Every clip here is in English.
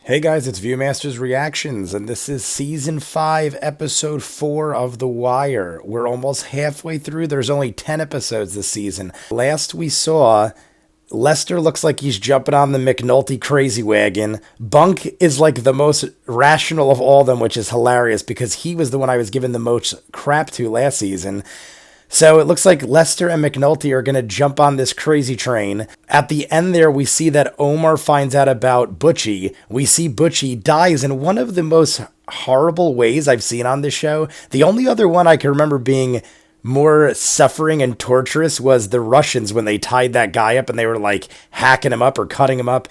Hey guys, it's ViewMasters Reactions, and this is Season 5, Episode 4 of The Wire. We're almost halfway through. There's only 10 episodes this season. Last we saw, Lester looks like he's jumping on the McNulty crazy wagon. Bunk is like the most rational of all of them, which is hilarious because he was the one I was giving the most crap to last season. So it looks like Lester and McNulty are going to jump on this crazy train. At the end there, we see that Omar finds out about Butchie. We see Butchie dies in one of the most horrible ways I've seen on this show. The only other one I can remember being more suffering and torturous was the Russians when they tied that guy up and they were like hacking him up or cutting him up.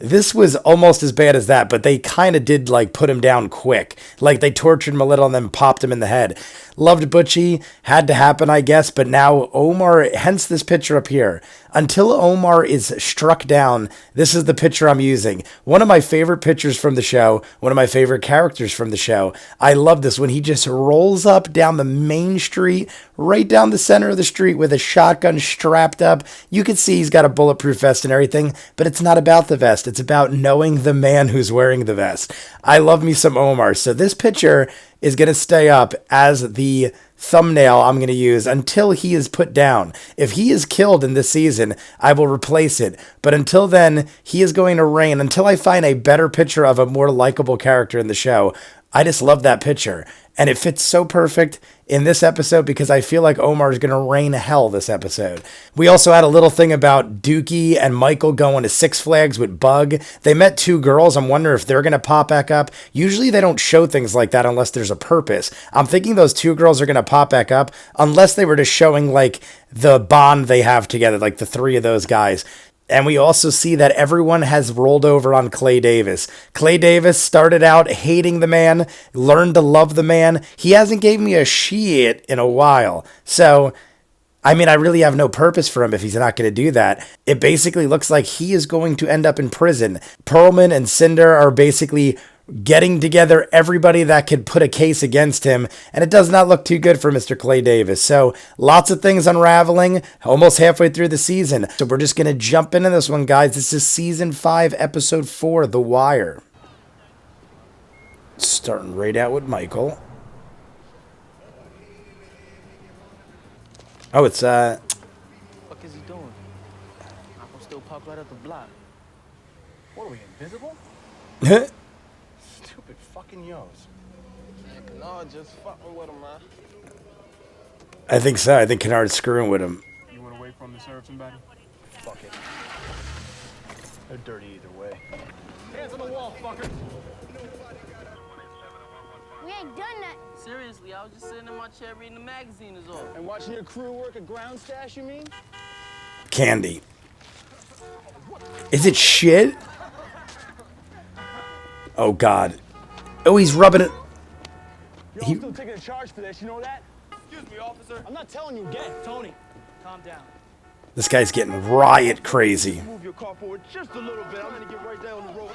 This was almost as bad as that, but they kind of did like put him down quick. Like they tortured him a little and then popped him in the head. Loved Butchie, had to happen, I guess, but now Omar, hence this picture up here. Until Omar is struck down, this is the picture I'm using. One of my favorite pictures from the show, one of my favorite characters from the show. I love this when he just rolls up down the main street, right down the center of the street with a shotgun strapped up. You can see he's got a bulletproof vest and everything, but it's not about the vest. It's about knowing the man who's wearing the vest. I love me some Omar. So this picture is going to stay up as the thumbnail I'm going to use until he is put down. If he is killed in this season, I will replace it. But until then, he is going to reign until I find a better picture of a more likable character in the show. I just love that picture. And it fits so perfect in this episode because I feel like Omar is going to rain hell this episode. We also had a little thing about Dookie and Michael going to Six Flags with Bug. They met two girls. I'm wondering if they're going to pop back up. Usually they don't show things like that unless there's a purpose. I'm thinking those two girls are going to pop back up unless they were just showing like the bond they have together, like the three of those guys. And we also see that everyone has rolled over on Clay Davis. Clay Davis started out hating the man, learned to love the man. He hasn't gave me a shit in a while. So, I mean, I really have no purpose for him if he's not going to do that. It basically looks like he is going to end up in prison. Perlman and Cinder are basically getting together everybody that could put a case against him, and it does not look too good for Mr. Clay Davis. So lots of things unraveling, almost halfway through the season. So we're just going to jump into this one, guys. This is Season 5, Episode 4, The Wire. Starting right out with Michael. Oh, it's, What is he doing? I'm gonna still pop right up the block. What are we, invisible? Stupid fucking yos. No, just fucking with him, man. I think so. I think Kennard's screwing with him. You wanna wait for him to serve somebody? Fuck it. They're dirty either way. Hands on the wall, fucker! We ain't done that. Seriously, I was just sitting in my chair reading the magazine is all. And watching your crew work a ground stash, you mean? Candy. Is it shit? Oh, God. Oh, he's rubbing it. You're all still taking a charge for this, you know that? Excuse me, officer. I'm not telling you again. Tony, calm down. This guy's getting riot crazy. Move your car forward just a little bit. I'm gonna get right down the road.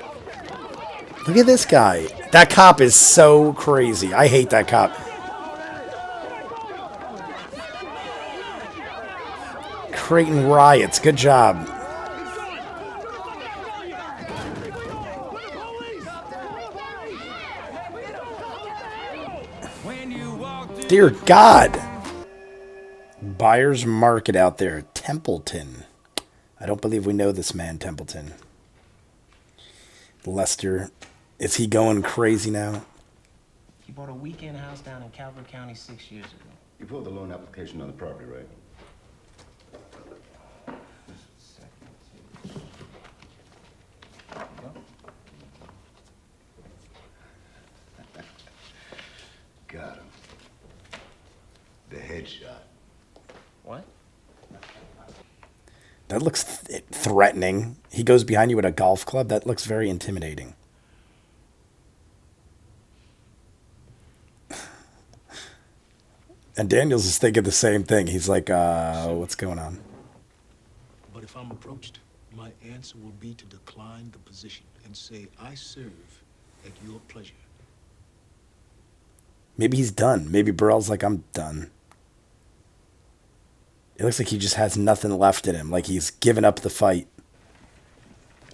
Look at this guy. That cop is so crazy. I hate that cop. Creating riots. Good job. Dear God. Buyer's Market out there. Templeton. I don't believe we know this man, Templeton. Lester. Is he going crazy now? He bought a weekend house down in Calvert County 6 years ago. You pulled the loan application on the property, right? Got him. The headshot. What? That looks threatening. He goes behind you with a golf club. That looks very intimidating. And Daniels is thinking the same thing. He's like, what's going on? But if I'm approached, my answer will be to decline the position and say I serve at your pleasure. Maybe he's done. Maybe Burrell's like, I'm done. It looks like he just has nothing left in him. Like he's given up the fight.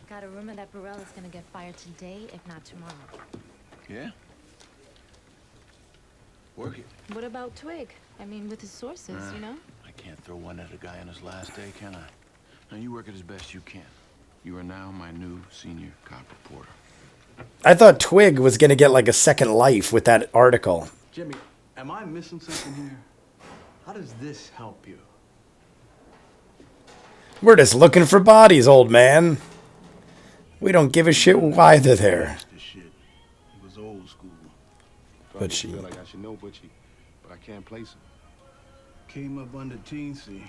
Got a room at that Burrell is gonna get fired today, if not tomorrow. Yeah? Work it. What about Twig? I mean, with his sources, you know? I can't throw one at a guy on his last day, can I? Now, you work it as best you can. You are now my new senior cop reporter. I thought Twig was going to get like a second life with that article. Jimmy, am I missing something here? How does this help you? We're just looking for bodies, old man. We don't give a shit why they're there. This shit. He was old school. But she... feel like I should know Butchie, but I can't place him. Came up under teensy.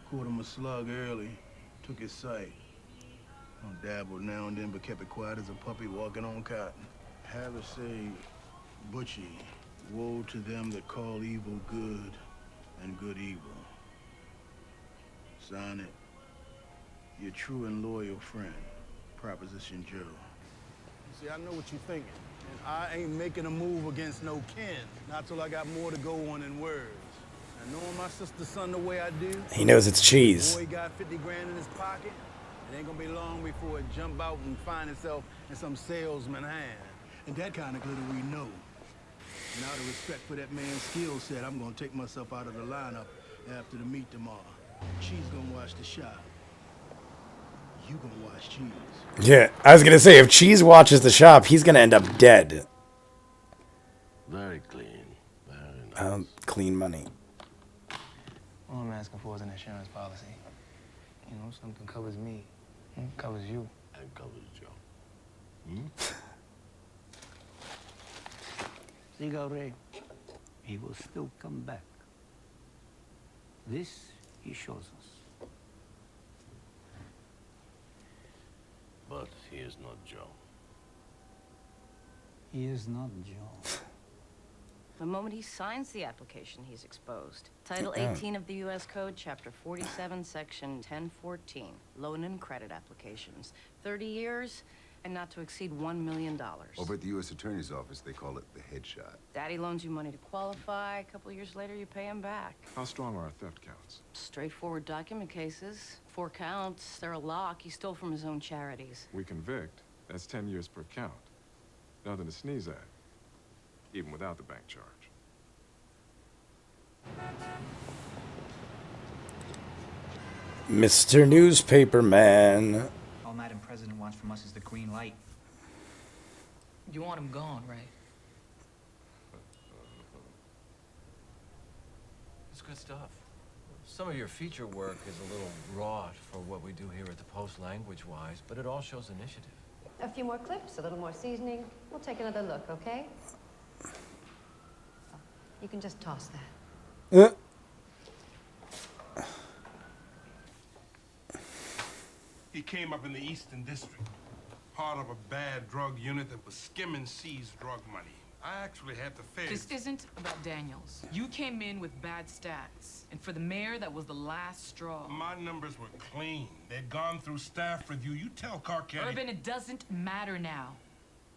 Caught him a slug early. Took his sight. Dabbled now and then, but kept it quiet as a puppy walking on cotton. Have her say, Butchie, woe to them that call evil good and good evil. Sign it. Your true and loyal friend, Proposition Joe. See, I know what you're thinking. And I ain't making a move against no kin. Not till I got more to go on than words. And knowing my sister's son the way I do... He knows it's cheese. Boy got 50 grand in his pocket. It ain't gonna be long before it jump out and find itself in some salesman hand. And that kind of glitter we know. And out of respect for that man's skill set, I'm gonna take myself out of the lineup after the meet tomorrow. She's gonna watch the shop. You gonna watch Cheese. Yeah, I was going to say, if Cheese watches the shop, he's going to end up dead. Very clean. Very nice. Clean money. All I'm asking for is an insurance policy. You know, something covers me. Covers you. And covers Joe. Cigarette, he will still come back. This he shows us. But he is not Joe. He is not Joe. The moment he signs the application, he's exposed. Title 18 of the U.S. Code, Chapter 47, Section 1014. Loan and credit applications. 30 years and not to exceed $1 million. Over at the U.S. Attorney's Office, they call it the headshot. Daddy loans you money to qualify. A couple years later, you pay him back. How strong are our theft counts? Straightforward document cases. 4 counts. They're a lock. He stole from his own charities. We convict. That's 10 years per count. Nothing to sneeze at, even without the bank charge. Mr. Newspaper Man. All Madam President wants from us is the green light. You want him gone, right? It's good stuff. Some of your feature work is a little raw for what we do here at the Post language-wise, but it all shows initiative. A few more clips, a little more seasoning. We'll take another look, okay? You can just toss that. He came up in the Eastern District, part of a bad drug unit that was skimming C's drug money. I actually had to face... This isn't about Daniels. You came in with bad stats, and for the mayor, that was the last straw. My numbers were clean. They'd gone through staff review. You tell Carcetti... Urban, it doesn't matter now.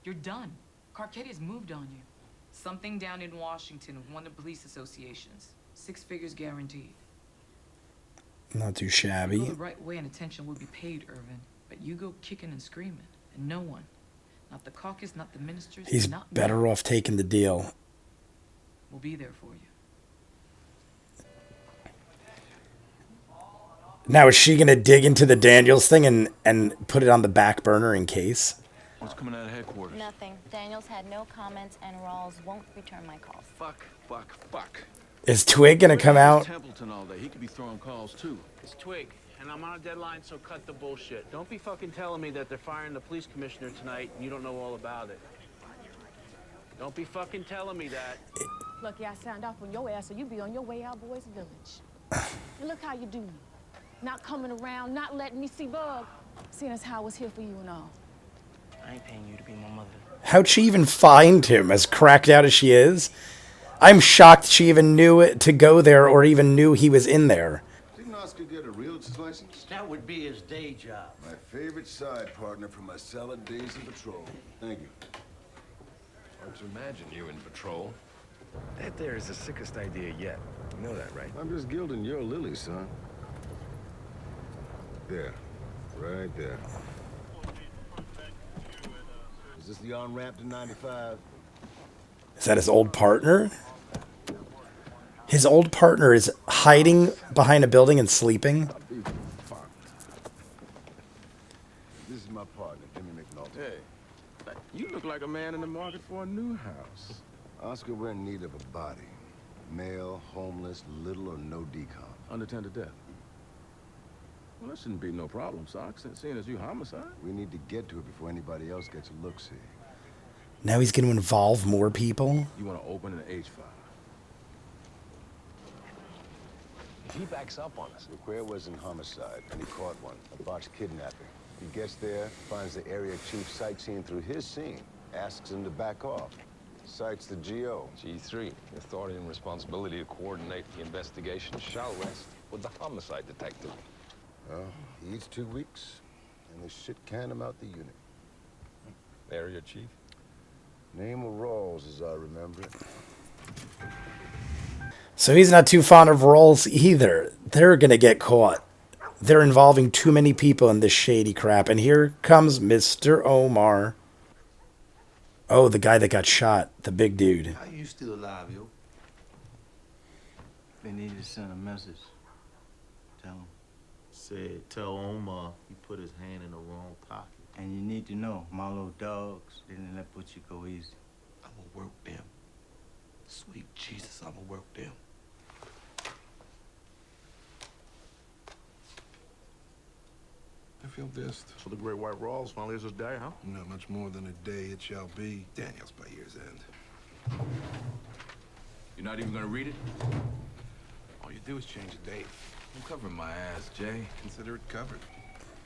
You're done. Carcetti has moved on you. Something down in Washington with one of the police associations. 6 figures guaranteed. Not too You shabby. go the right way and attention will be paid, Irvin. But you go kicking and screaming, and no one, not the caucus, not the ministers, He's not better me, off taking the deal. will be there for you. Now, is she going to dig into the Daniels thing and put it on the back burner in case? What's coming out of headquarters? Nothing. Daniels had no comments, and Rawls won't return my calls. Fuck. Is Twig going to come out? Templeton all day. He could be throwing calls, too. It's Twig, and I'm on a deadline, so cut the bullshit. Don't be fucking telling me that they're firing the police commissioner tonight and you don't know all about it. Don't be fucking telling me that. Lucky I signed off on your ass, so you be on your way out, boys village. And look how you do me. Not coming around, not letting me see Bug. Seeing as how I was here for you and all. I ain't paying you to be my mother. How'd she even find him, as cracked out as she is? I'm shocked she even knew it to go there or even knew he was in there. Didn't Oscar get a realtor's license? That would be his day job. My favorite side partner from my salad days in patrol. Thank you. Hard to imagine you in patrol. That there is the sickest idea yet. You know that, right? I'm just gilding your lily, son. There. Right there. Is this the on-ramp to 95? Is that his old partner? His old partner is hiding behind a building and sleeping. This is my partner, Jimmy McNulty. Hey, you look like a man in the market for a new house. Oscar, we're in need of a body. Male, homeless, little or no decom. Unattended death. Well, that shouldn't be no problem, Sock, seeing as you homicide. We need to get to it before anybody else gets a look-see. Now he's going to involve more people? You want to open an H file? If he backs up on us. McQuarrie was in Homicide, and he caught one, a botched kidnapping. He gets there, finds the area chief sightseeing through his scene, asks him to back off. Cites the GO. G3, the authority and responsibility to coordinate the investigation shall rest with the homicide detective. Well, he eats 2 weeks, and this shit can him out the unit. Area chief? Name of Rawls, as I remember it. So he's not too fond of roles either. They're going to get caught. They're involving too many people in this shady crap. And here comes Mr. Omar. Oh, the guy that got shot. The big dude. How you still alive, yo? They need to send a message. Tell him. Said, tell Omar he put his hand in the wrong pocket. And you need to know, my little dogs didn't let Butcher go easy. I'ma work them. Sweet Jesus, I'ma work them. I feel best. So the Great White Rawls finally is his day, huh? Not much more than a day it shall be. Daniels by year's end. You're not even gonna read it? All you do is change the date. I'm covering my ass, Jay. Consider it covered.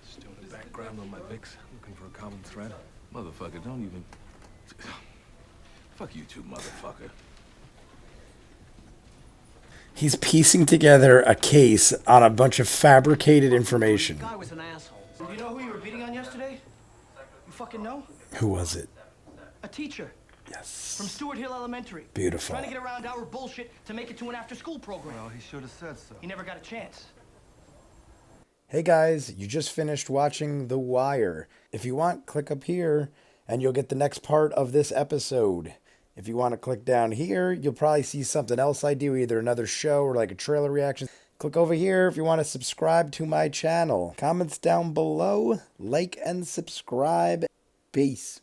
Still in the background on my VIX, looking for a common thread. Motherfucker, don't even... Fuck you too, motherfucker. He's piecing together a case on a bunch of fabricated information. The guy was an asshole. Do you know who you were beating on yesterday? You fucking know? Who was it? A teacher. Yes. From Stewart Hill Elementary. Beautiful. Trying to get around our bullshit to make it to an after-school program. Well, he should have said so. He never got a chance. Hey guys, you just finished watching The Wire. If you want, click up here and you'll get the next part of this episode. If you want to click down here, you'll probably see something else I do, either another show or like a trailer reaction. Click over here if you want to subscribe to my channel. Comments down below, like and subscribe. Peace.